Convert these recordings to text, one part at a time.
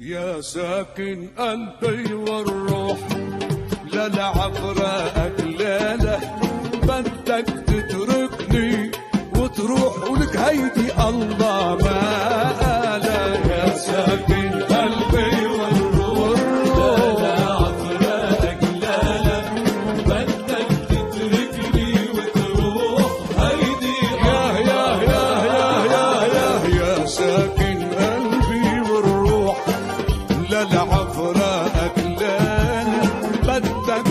يا ساكن قلبي والروح، لا لعفراقك لا لا، بدك تتركني وتروح ولك هيدي الله ما قالها. يا ساكن قلبي والروح، لا لعفراقك لا لا، بدك تتركني وتروح هيدي الله. يا ساكن قلبي والروح، لا لعفراقك لا لا، بدك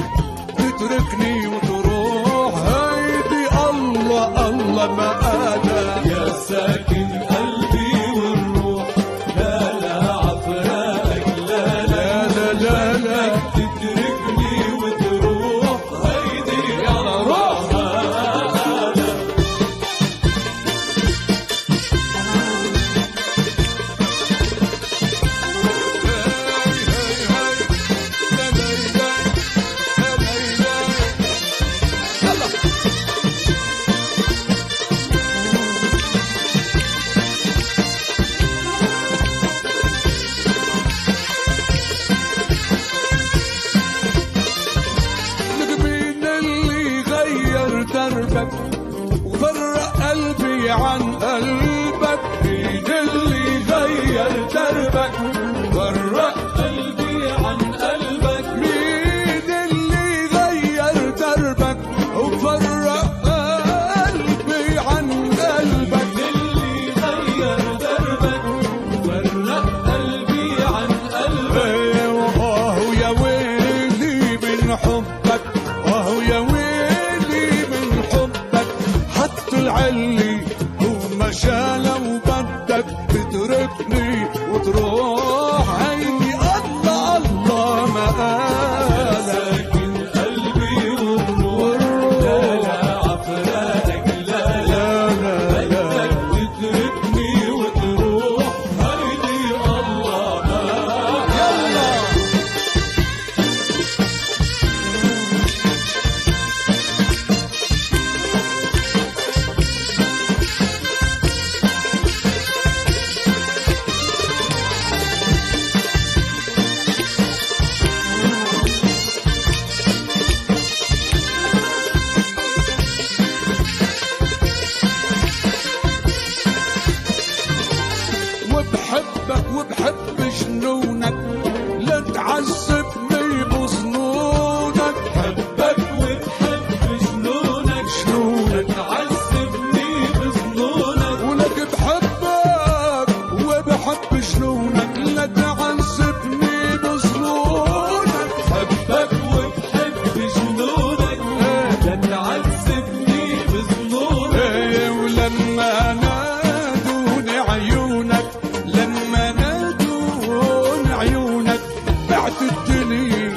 تتركني وتروح هيدي الله الله ما قالها. يا ساكن قلبي والروح، لا لعفراقك لا لا لا لا لا، بدك تتركني وتروح هيدي الله ما قالها. مين اللي غير دربك وفرق قلبي عن قلبك؟ مين اللي غير دربك وفرق قلبي عن قلبك، مين اللي غير دربك وفرق قلبي عن قلبك؟ اللي غير دربك وفرق قلبي عن قلبك. واه يا ويلي من حبك، واه يا ويلي من حبك، حط العلي ومشى لو بدك تتركني وتروح هيدي الله الله ما قالها. ساكن قلبي والروح، لا لعفراقك لا لا، بدك تتركني وتروح هيدي الله ما قالها. وبحبك وبحب جنونك، لا تعذبني بظنونك. بحبك وبحب جنونك، جنونك تعذبني بظنونك. ولك بحبك وبحب جنونك، لا تعذبني بظنونك. بحبك وبحب جنونك، لا تعذبني بظنونك. إيه ولما نادوني عيونك، لما نادوني عيونك، بعت الدنيا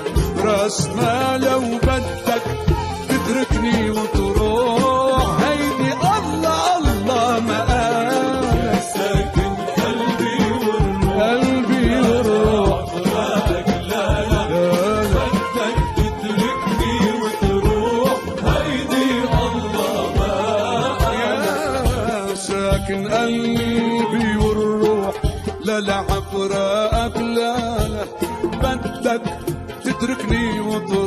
راس ما لو بدك تتركني وتروح هيدي الله الله ما قالها. ساكن قلبي والروح، قلبي والروح، عفراقك لا لا، بدك تتركني وتروح هيدي الله ما قالها. يا ساكن قلبي والروح، لا لعفراقك لا لا، بدك تتركني وتروح